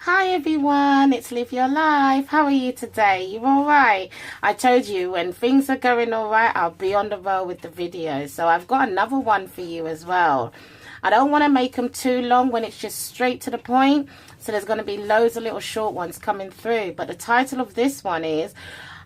Hi everyone, it's Live Your Life. How are you today? You alright? I told you when things are going alright, I'll be on the road with the video. So I've got another one for you as well. I don't want to make them too long when it's just straight to the point. So there's going to be loads of little short ones coming through. But the title of this one is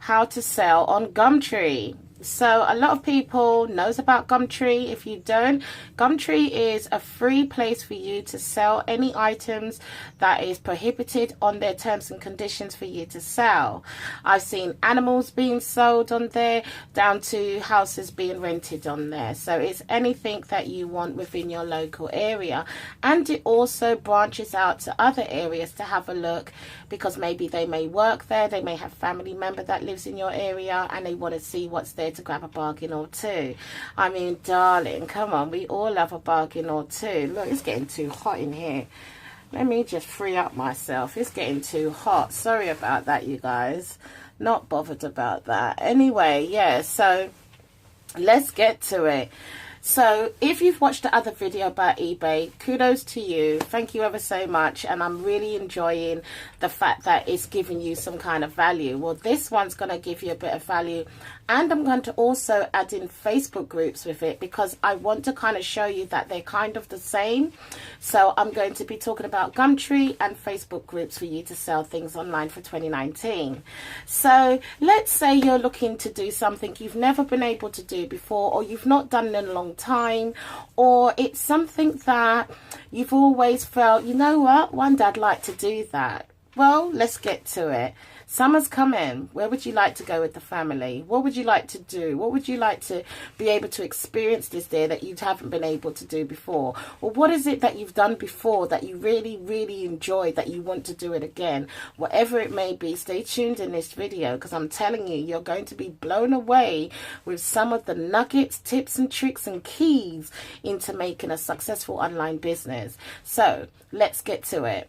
How to Sell on Gumtree. So a lot of people knows about Gumtree. If you don't, Gumtree is a free place for you to sell any items that is prohibited on their terms and conditions for you to sell. I've seen animals being sold on there down to houses being rented on there. So it's anything that you want within your local area. And it also branches out to other areas to have a look, because maybe they may work there, they may have family member that lives in your area and they want to see what's there to grab a bargain or two. I mean, darling, come on, we all love a bargain or two. Look, it's getting too hot in here. Let me just free up myself. It's getting too hot. Sorry about that, you guys. Not bothered about that. Anyway, yeah, so let's get to it. So if you've watched the other video about eBay, kudos to you. Thank you ever so much. And I'm really enjoying the fact that it's giving you some kind of value. Well, this one's going to give you a bit of value. And I'm going to also add in Facebook groups with it, because I want to kind of show you that they're kind of the same. So I'm going to be talking about Gumtree and Facebook groups for you to sell things online for 2019. So let's say you're looking to do something you've never been able to do before, or you've not done in a long time, or it's something that you've always felt, you know what, one day I'd like to do that. Well, let's get to it. Summer's coming. Where would you like to go with the family? What would you like to do? What would you like to be able to experience this year that you haven't been able to do before? Or what is it that you've done before that you really, really enjoyed, that you want to do it again? Whatever it may be, stay tuned in this video, because I'm telling you, you're going to be blown away with some of the nuggets, tips and tricks and keys into making a successful online business. So let's get to it.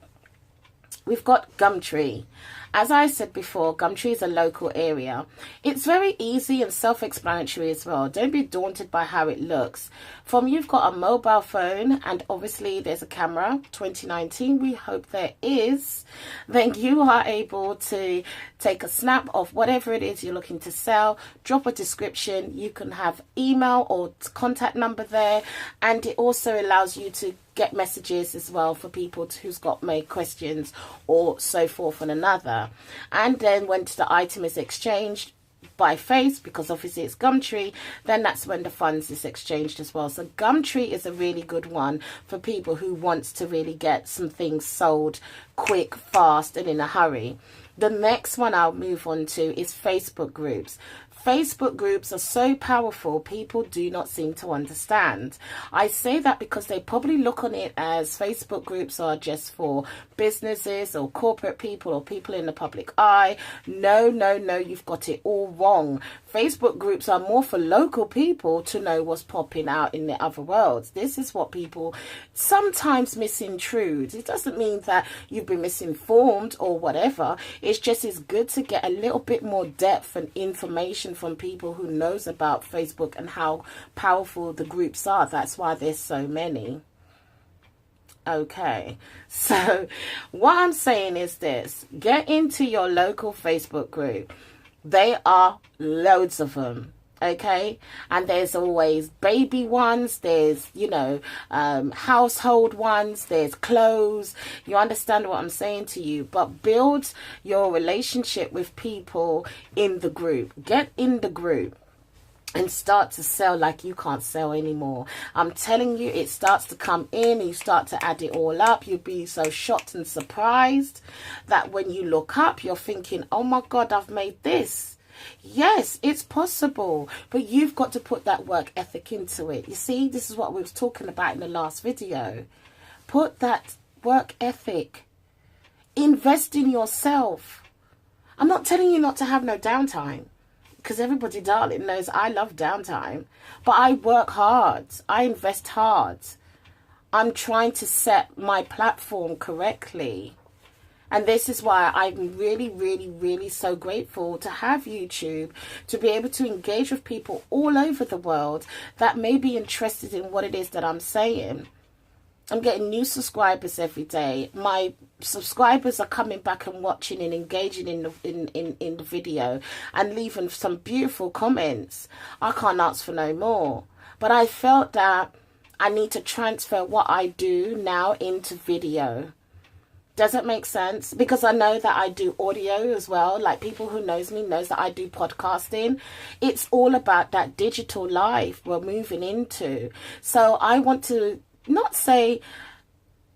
We've got Gumtree. As I said before, Gumtree is a local area. It's very easy and self-explanatory as well. Don't be daunted by how it looks. You've got a mobile phone, and obviously there's a camera. 2019, we hope there is. Then you are able to take a snap of whatever it is you're looking to sell, drop a description. You can have email or contact number there, and it also allows you to get messages as well for people who's got made questions or so forth and another. And then when the item is exchanged by face, because obviously it's Gumtree, then that's when the funds is exchanged as well. So Gumtree is a really good one for people who wants to really get some things sold quick, fast and in a hurry. The next one I'll move on to is Facebook groups. Facebook groups are so powerful, people do not seem to understand. I say that because they probably look on it as Facebook groups are just for businesses or corporate people or people in the public eye. No, no, no, you've got it all wrong. Facebook groups are more for local people to know what's popping out in the other worlds. This is what people sometimes misintrude. It doesn't mean that you've been misinformed or whatever. It's just it's good to get a little bit more depth and information from people who knows about Facebook and how powerful the groups are. That's why there's so many. Okay, so what I'm saying is this: get into your local Facebook group. They are loads of them. Okay, and there's always baby ones, there's, you know, household ones, there's clothes. You understand what I'm saying to you? But build your relationship with people in the group. Get in the group and start to sell like you can't sell anymore. I'm telling you, it starts to come in, you start to add it all up. You'll be so shocked and surprised that when you look up, you're thinking, oh my God, I've made this. Yes, it's possible, but you've got to put that work ethic into it. You see, this is what we were talking about in the last video. Put that work ethic. Invest in yourself. I'm not telling you not to have no downtime, because everybody, darling, knows I love downtime, but I work hard. I invest hard. I'm trying to set my platform correctly. And this is why I'm really, really, really so grateful to have YouTube, to be able to engage with people all over the world that may be interested in what it is that I'm saying. I'm getting new subscribers every day. My subscribers are coming back and watching and engaging in the video and leaving some beautiful comments. I can't ask for no more. But I felt that I need to transfer what I do now into video. Does it make sense? Because I know that I do audio as well. Like, people who knows me knows that I do podcasting. It's all about that digital life we're moving into. So I want to not say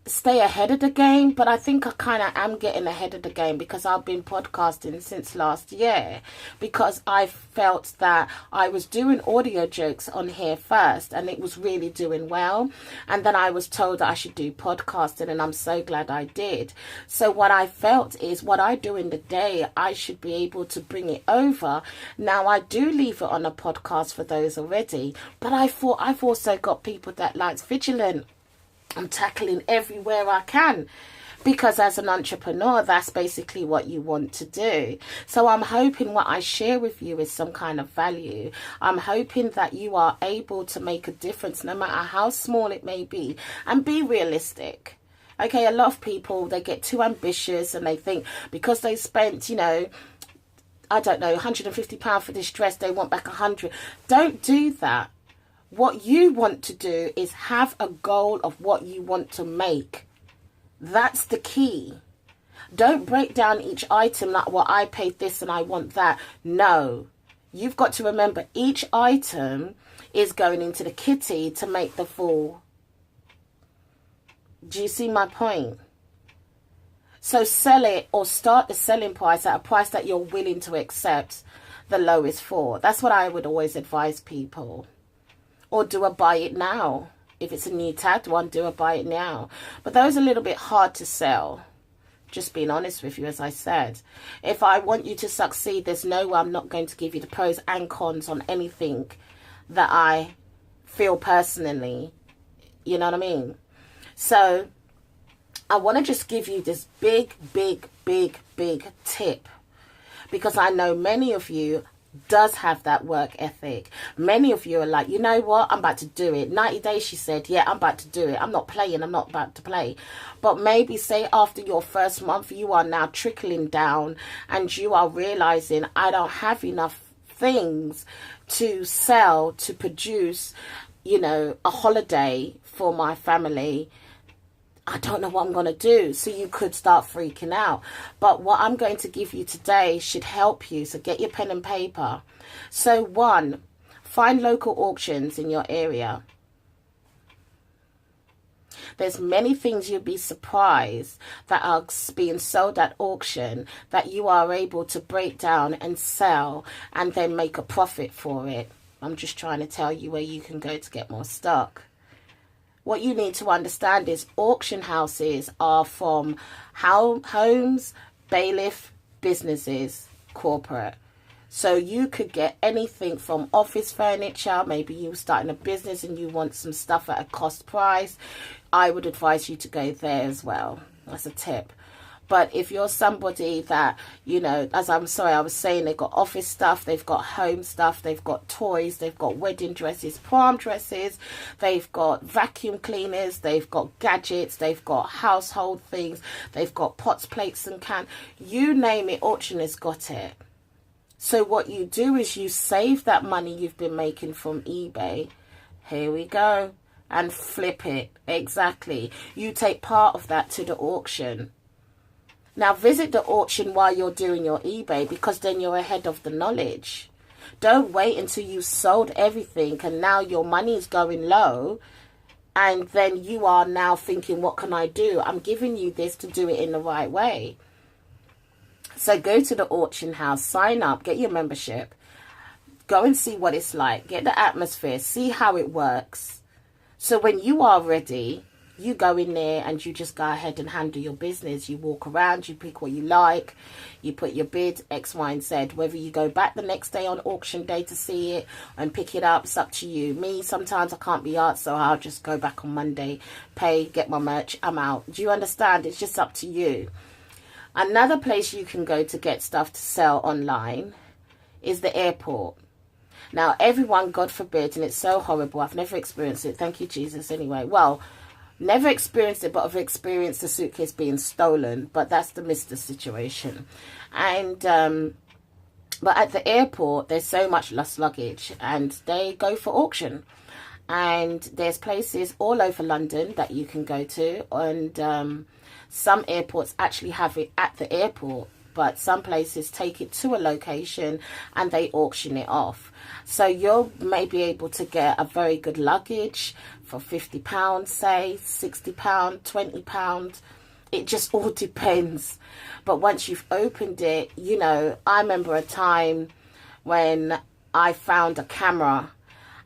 stay ahead of the game, but I think I kind of am getting ahead of the game, because I've been podcasting since last year, because I felt that I was doing audio jokes on here first and it was really doing well, and then I was told that I should do podcasting, and I'm so glad I did. So what I felt is, what I do in the day, I should be able to bring it over. Now, I do leave it on a podcast for those already, but I thought I've also got people that likes vigilant. I'm tackling everywhere I can, because as an entrepreneur, that's basically what you want to do. So I'm hoping what I share with you is some kind of value. I'm hoping that you are able to make a difference, no matter how small it may be, and be realistic. Okay, a lot of people, they get too ambitious and they think because they spent, you know, I don't know, £150 for this dress, they want back 100. Don't do that. What you want to do is have a goal of what you want to make. That's the key. Don't break down each item like, well, I paid this and I want that. No. You've got to remember, each item is going into the kitty to make the full. Do you see my point? So sell it, or start the selling price at a price that you're willing to accept the lowest for. That's what I would always advise people. Or do a buy it now. If it's a new tagged one, do a buy it now. But those are a little bit hard to sell. Just being honest with you, as I said. If I want you to succeed, there's no way I'm not going to give you the pros and cons on anything that I feel personally. You know what I mean? So I want to just give you this big tip. Because I know many of you does have that work ethic. Many of you are like, you know what, I'm about to do it. 90 days, she said, yeah, I'm about to do it. I'm not playing, I'm not about to play. But maybe say after your first month, you are now trickling down and you are realizing, I don't have enough things to sell, to produce, you know, a holiday for my family. I don't know what I'm going to do. So you could start freaking out. But what I'm going to give you today should help you. So get your pen and paper. So 1, find local auctions in your area. There's many things you'll be surprised that are being sold at auction that you are able to break down and sell and then make a profit for it. I'm just trying to tell you where you can go to get more stock. What you need to understand is auction houses are from homes, bailiff, businesses, corporate. So you could get anything from office furniture. Maybe you're starting a business and you want some stuff at a cost price. I would advise you to go there as well. That's a tip. But if you're somebody that, you know, as I was saying, they've got office stuff, they've got home stuff, they've got toys, they've got wedding dresses, prom dresses, they've got vacuum cleaners, they've got gadgets, they've got household things, they've got pots, plates and cans. You name it, auction has got it. So what you do is you save that money you've been making from eBay. Here we go. And flip it. Exactly. You take part of that to the auction. Now, visit the auction while you're doing your eBay, because then you're ahead of the knowledge. Don't wait until you've sold everything and now your money is going low and then you are now thinking, what can I do? I'm giving you this to do it in the right way. So go to the auction house, sign up, get your membership, go and see what it's like, get the atmosphere, see how it works. So when you are ready, you go in there and you just go ahead and handle your business. You walk around, you pick what you like, you put your bid, X, Y, and Z. Whether you go back the next day on auction day to see it and pick it up, it's up to you. Me, sometimes I can't be asked, so I'll just go back on Monday, pay, get my merch, I'm out. Do you understand? It's just up to you. Another place you can go to get stuff to sell online is the airport. Now, everyone, God forbid, and it's so horrible, I've never experienced it, thank you, Jesus, anyway. Well, Never experienced it, but I've experienced the suitcase being stolen. But that's the Mr. situation. And but at the airport, there's so much lost luggage, and they go for auction. And there's places all over London that you can go to, and some airports actually have it at the airport, but some places take it to a location and they auction it off. So you'll maybe able to get a very good luggage for £50, say £60, £20. It just all depends. But once you've opened it, you know, I remember a time when I found a camera.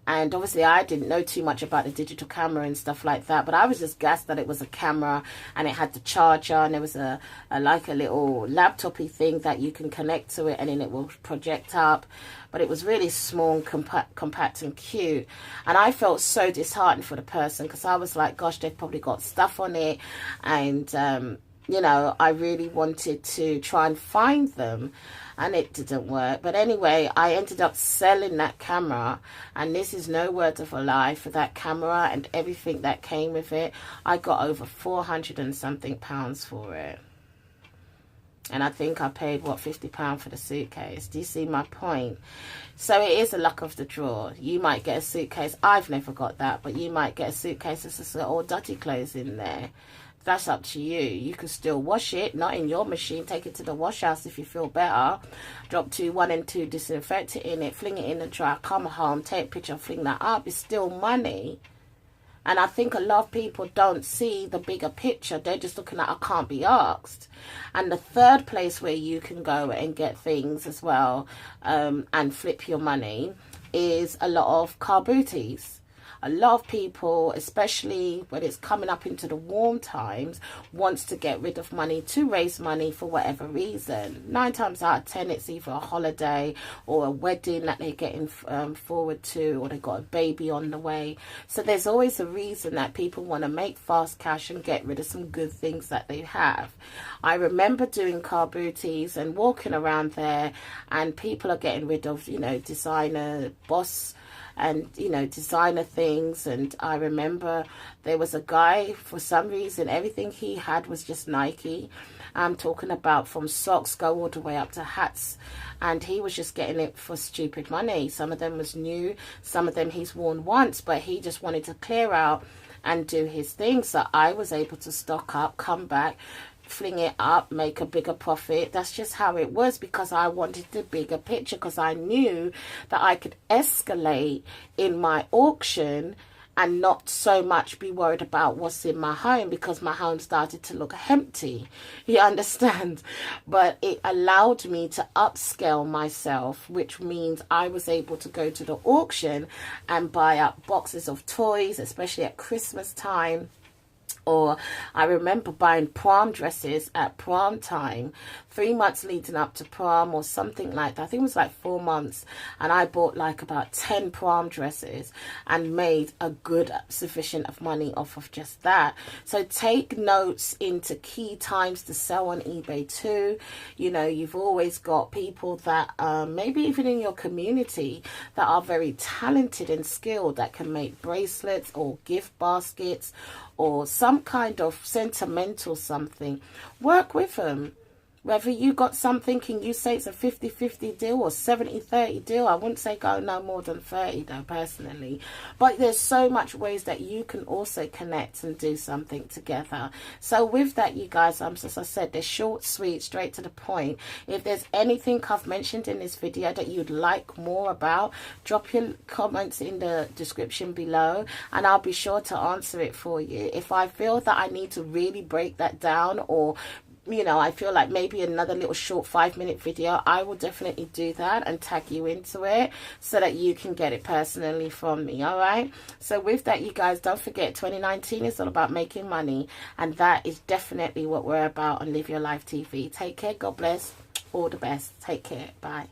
And obviously I didn't know too much about the digital camera and stuff like that. But I was just gassed that it was a camera and it had the charger. And there was a like a little laptop-y thing that you can connect to it and then it will project up. But it was really small and compact and cute. And I felt so disheartened for the person because I was like, gosh, they've probably got stuff on it. And, you know, I really wanted to try and find them. And it didn't work. But anyway, I ended up selling that camera. And this is no word of a lie. For that camera and everything that came with it, I got over 400 and something pounds for it. And I think I paid, what, £50 for the suitcase. Do you see my point? So it is a luck of the draw. You might get a suitcase. I've never got that. But you might get a suitcase that's just all dirty clothes in there. That's up to you. You can still wash it, not in your machine. Take it to the wash house if you feel better. Drop 1 and 2 disinfect it in it, fling it in the dryer, come home, take a picture, fling that up. It's still money. And I think a lot of people don't see the bigger picture. They're just looking at, I can't be asked. And the third place where you can go and get things as well and flip your money is a lot of car booties. A lot of people, especially when it's coming up into the warm times, wants to get rid of money to raise money for whatever reason. 9 times out of 10, it's either a holiday or a wedding that they're getting forward to, or they've got a baby on the way. So there's always a reason that people want to make fast cash and get rid of some good things that they have. I remember doing car booties and walking around there, and people are getting rid of, you know, designer, Boss, and, you know, designer things. And I remember there was a guy, for some reason, everything he had was just Nike. I'm talking about from socks go all the way up to hats. And he was just getting it for stupid money. Some of them was new. Some of them he's worn once. But he just wanted to clear out and do his thing. So I was able to stock up, come back, fling it up, make a bigger profit. That's just how it was, because I wanted the bigger picture, because I knew that I could escalate in my auction and not so much be worried about what's in my home, because my home started to look empty. You understand? But it allowed me to upscale myself, which means I was able to go to the auction and buy up boxes of toys, especially at Christmas time. Or I remember buying prom dresses at prom time, 3 months leading up to prom or something like that. I think it was like 4 months. And I bought like about 10 prom dresses and made a good sufficient of money off of just that. So take notes into key times to sell on eBay too. You know, you've always got people that maybe even in your community that are very talented and skilled, that can make bracelets or gift baskets or some kind of sentimental something. Work with them. Whether you got something and you say it's a 50-50 deal or 70-30 deal, I wouldn't say go no more than 30 though, personally. But there's so much ways that you can also connect and do something together. So with that, you guys, as I said, they're short, sweet, straight to the point. If there's anything I've mentioned in this video that you'd like more about, drop your comments in the description below and I'll be sure to answer it for you. If I feel that I need to really break that down, or you know, I feel like maybe another little short 5-minute video, I will definitely do that and tag you into it so that you can get it personally from me. All right, so with that, you guys, don't forget 2019 is all about making money, and that is definitely what we're about on Live Your Life TV. Take care, God bless, all the best, take care, bye.